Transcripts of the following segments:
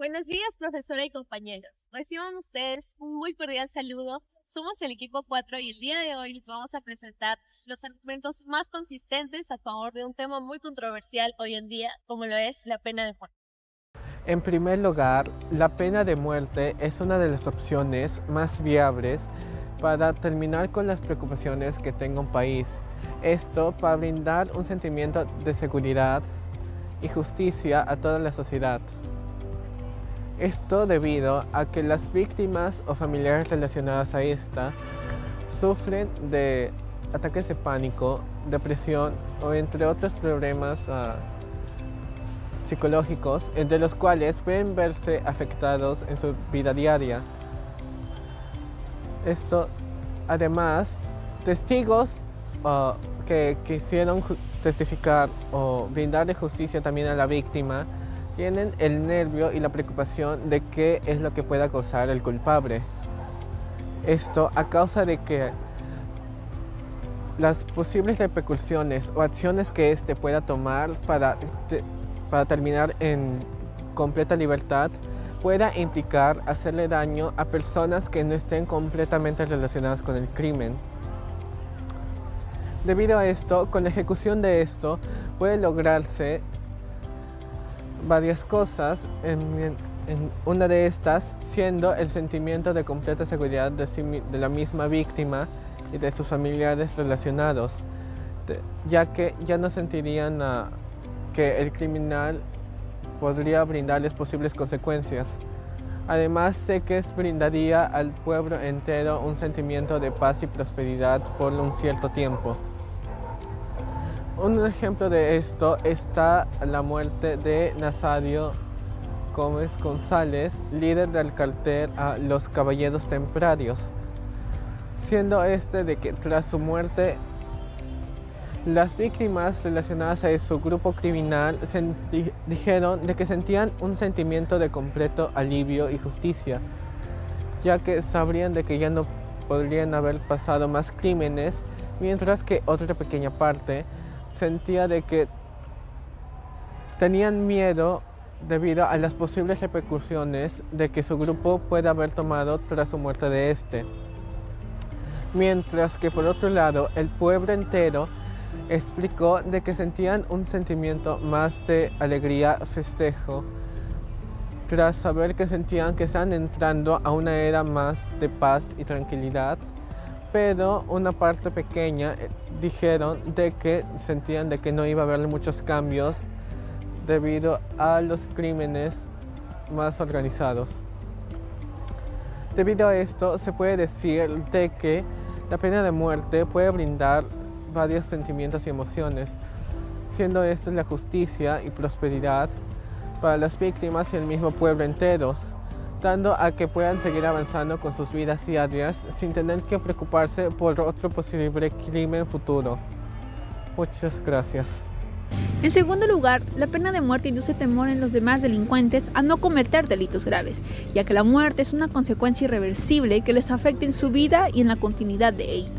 Buenos días, profesora y compañeros. Reciban ustedes un muy cordial saludo. Somos el equipo 4 y el día de hoy les vamos a presentar los argumentos más consistentes a favor de un tema muy controversial hoy en día, como lo es la pena de muerte. En primer lugar, la pena de muerte es una de las opciones más viables para terminar con las preocupaciones que tenga un país. Esto para brindar un sentimiento de seguridad y justicia a toda la sociedad. Esto debido a que las víctimas o familiares relacionadas a esta sufren de ataques de pánico, depresión o entre otros problemas psicológicos, entre los cuales pueden verse afectados en su vida diaria. Esto, además, testigos que quisieron testificar o brindarle justicia también a la víctima tienen el nervio y la preocupación de qué es lo que pueda causar el culpable. Esto a causa de que las posibles repercusiones o acciones que éste pueda tomar para terminar en completa libertad pueda implicar hacerle daño a personas que no estén completamente relacionadas con el crimen. Debido a esto, con la ejecución de esto puede lograrse varias cosas, en una de estas siendo el sentimiento de completa seguridad de la misma víctima y de sus familiares relacionados, ya que ya no sentirían que el criminal podría brindarles posibles consecuencias. Además, sé que brindaría al pueblo entero un sentimiento de paz y prosperidad por un cierto tiempo. Un ejemplo de esto está la muerte de Nazario Gómez González, líder del cartel Los Caballeros Templarios, siendo de que tras su muerte las víctimas relacionadas a su grupo criminal dijeron de que sentían un sentimiento de completo alivio y justicia, ya que sabrían de que ya no podrían haber pasado más crímenes, mientras que otra pequeña parte sentía de que tenían miedo debido a las posibles repercusiones de que su grupo pueda haber tomado tras su muerte de Mientras que por otro lado el pueblo entero explicó de que sentían un sentimiento más de alegría, festejo, tras saber que sentían que están entrando a una era más de paz y tranquilidad, pero una parte pequeña dijeron de que sentían de que no iba a haber muchos cambios debido a los crímenes más organizados. Debido a esto, se puede decir de que la pena de muerte puede brindar varios sentimientos y emociones, siendo esto la justicia y prosperidad para las víctimas y el mismo pueblo entero, dando a que puedan seguir avanzando con sus vidas diarias sin tener que preocuparse por otro posible crimen futuro. Muchas gracias. En segundo lugar, la pena de muerte induce temor en los demás delincuentes a no cometer delitos graves, ya que la muerte es una consecuencia irreversible que les afecta en su vida y en la continuidad de ella.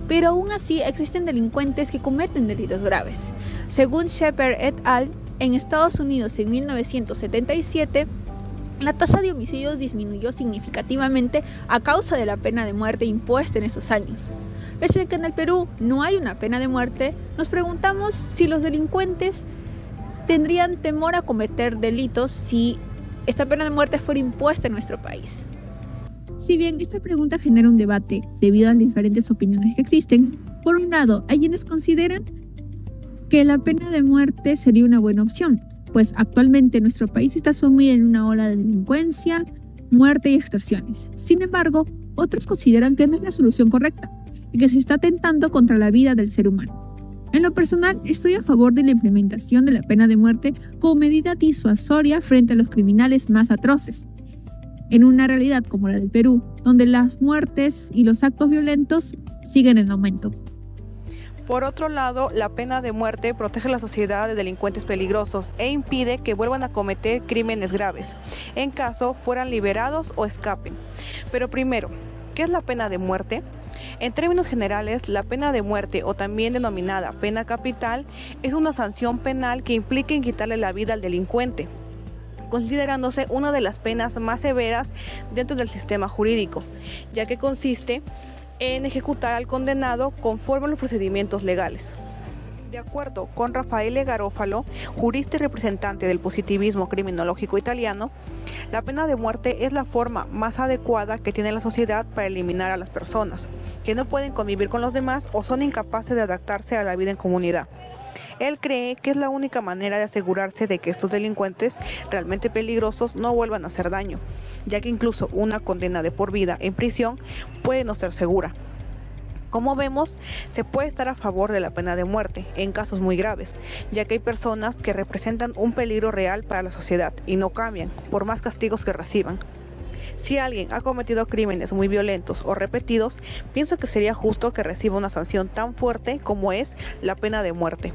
Pero aún así existen delincuentes que cometen delitos graves. Según Shepard et al., en Estados Unidos en 1977, la tasa de homicidios disminuyó significativamente a causa de la pena de muerte impuesta en esos años. Pese a que en el Perú no hay una pena de muerte, nos preguntamos si los delincuentes tendrían temor a cometer delitos si esta pena de muerte fuera impuesta en nuestro país. Si bien esta pregunta genera un debate debido a las diferentes opiniones que existen, por un lado, hay quienes consideran que la pena de muerte sería una buena opción, pues actualmente nuestro país está sumido en una ola de delincuencia, muerte y extorsiones. Sin embargo, otros consideran que no es la solución correcta y que se está atentando contra la vida del ser humano. En lo personal, estoy a favor de la implementación de la pena de muerte como medida disuasoria frente a los criminales más atroces. En una realidad como la del Perú, donde las muertes y los actos violentos siguen en aumento. Por otro lado, la pena de muerte protege a la sociedad de delincuentes peligrosos e impide que vuelvan a cometer crímenes graves, en caso fueran liberados o escapen. Pero primero, ¿qué es la pena de muerte? En términos generales, la pena de muerte, o también denominada pena capital, es una sanción penal que implica en quitarle la vida al delincuente. considerándose una de las penas más severas dentro del sistema jurídico, ya que consiste en ejecutar al condenado conforme a los procedimientos legales. De acuerdo con Raffaele Garofalo, jurista y representante del positivismo criminológico italiano, la pena de muerte es la forma más adecuada que tiene la sociedad para eliminar a las personas que no pueden convivir con los demás o son incapaces de adaptarse a la vida en comunidad. Él cree que es la única manera de asegurarse de que estos delincuentes realmente peligrosos no vuelvan a hacer daño, ya que incluso una condena de por vida en prisión puede no ser segura. Como vemos, se puede estar a favor de la pena de muerte en casos muy graves, ya que hay personas que representan un peligro real para la sociedad y no cambian, por más castigos que reciban. Si alguien ha cometido crímenes muy violentos o repetidos, pienso que sería justo que reciba una sanción tan fuerte como es la pena de muerte.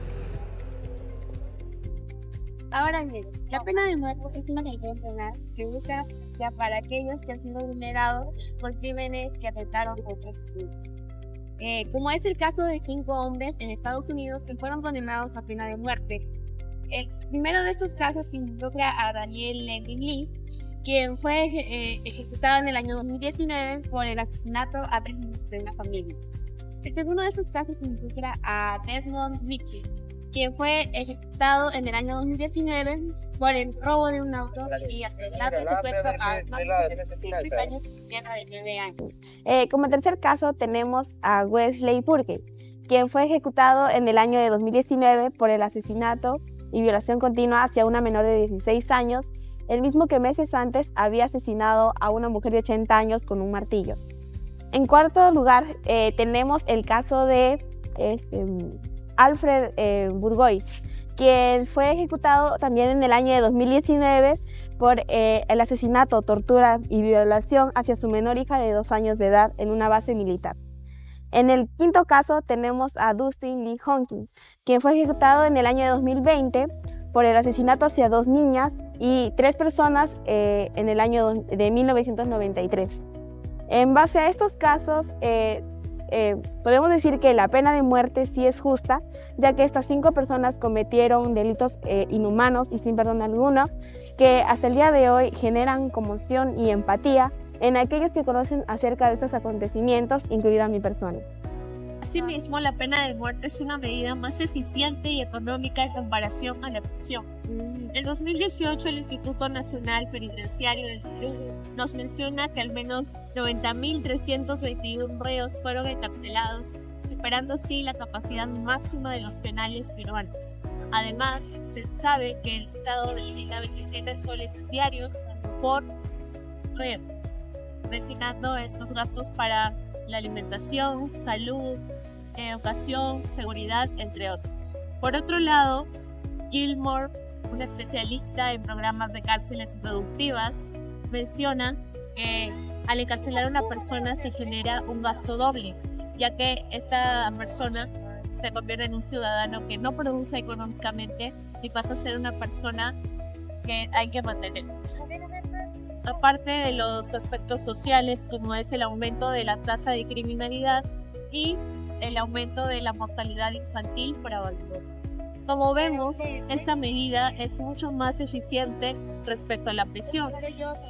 Ahora bien, la pena de muerte es una medida penal que busca justicia para aquellos que han sido vulnerados por crímenes que atentaron contra sus vidas. Como es el caso de 5 hombres en Estados Unidos que fueron condenados a pena de muerte. El primero de estos casos involucra a Daniel Levy Lee, quien fue ejecutado en el año 2019 por el asesinato a 3 miembros de una familia. El segundo de estos casos involucra a Desmond Ritchie, quien fue ejecutado en el año 2019 por el robo de un auto y asesinato y secuestro a una mujer de 63 años y su nieta de 9 años. Como tercer caso tenemos a Wesley Burke, quien fue ejecutado en el año de 2019 por el asesinato y violación continua hacia una menor de 16 años, el mismo que meses antes había asesinado a una mujer de 80 años con un martillo. En cuarto lugar tenemos el caso de Alfred Burgoyne, quien fue ejecutado también en el año de 2019 por el asesinato, tortura y violación hacia su menor hija de 2 años de edad en una base militar. En el quinto caso tenemos a Dustin Lee Honking, quien fue ejecutado en el año de 2020 por el asesinato hacia 2 niñas y 3 personas en el año de 1993. En base a estos casos, podemos decir que la pena de muerte sí es justa, ya que estas 5 personas cometieron delitos inhumanos y sin perdón alguno, que hasta el día de hoy generan conmoción y empatía en aquellos que conocen acerca de estos acontecimientos, incluida mi persona. Asimismo, la pena de muerte es una medida más eficiente y económica en comparación a la prisión. En 2018, el Instituto Nacional Penitenciario del Perú nos menciona que al menos 90.321 reos fueron encarcelados, superando así la capacidad máxima de los penales peruanos. Además, se sabe que el Estado destina 27 soles diarios por reo, destinando estos gastos para la alimentación, salud, educación, seguridad, entre otros. Por otro lado, Gilmore, un especialista en programas de cárceles productivas, menciona que al encarcelar a una persona se genera un gasto doble, ya que esta persona se convierte en un ciudadano que no produce económicamente y pasa a ser una persona que hay que mantener. Aparte de los aspectos sociales, como es el aumento de la tasa de criminalidad y el aumento de la mortalidad infantil por abandono. Como vemos, esta medida es mucho más eficiente respecto a la prisión.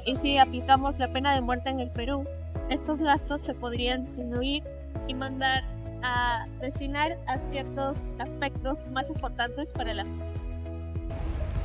Y si aplicamos la pena de muerte en el Perú, estos gastos se podrían disminuir y mandar a destinar a ciertos aspectos más importantes para la sociedad.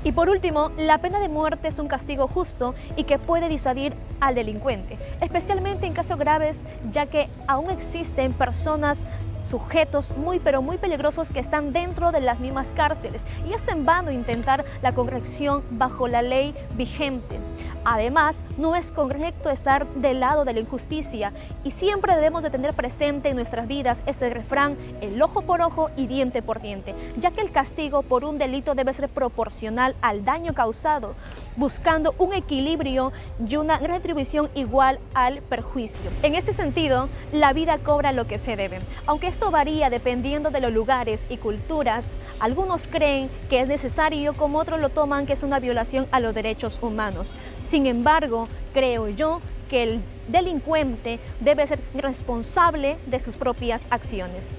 Y por último, la pena de muerte es un castigo justo y que puede disuadir al delincuente, especialmente en casos graves, ya que aún existen personas, sujetos muy peligrosos que están dentro de las mismas cárceles y es en vano intentar la corrección bajo la ley vigente. Además, no es correcto estar del lado de la injusticia y siempre debemos de tener presente en nuestras vidas este refrán, el ojo por ojo y diente por diente, ya que el castigo por un delito debe ser proporcional al daño causado, buscando un equilibrio y una retribución igual al perjuicio. En este sentido, la vida cobra lo que se debe. Aunque esto varía dependiendo de los lugares y culturas, algunos creen que es necesario, como otros lo toman que es una violación a los derechos humanos. Sin embargo, creo yo que el delincuente debe ser responsable de sus propias acciones.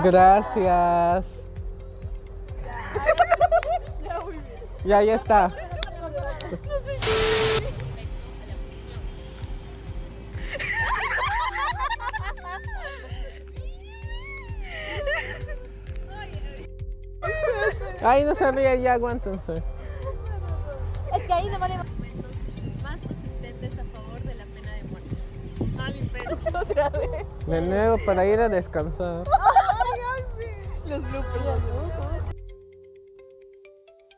Gracias. Y ahí está. Ay, no se ríe, ya aguántense. Es que ahí no vale. Argumentos más consistentes a favor de la pena de muerte. Otra vez. De nuevo para ir a descansar. Los bloopers.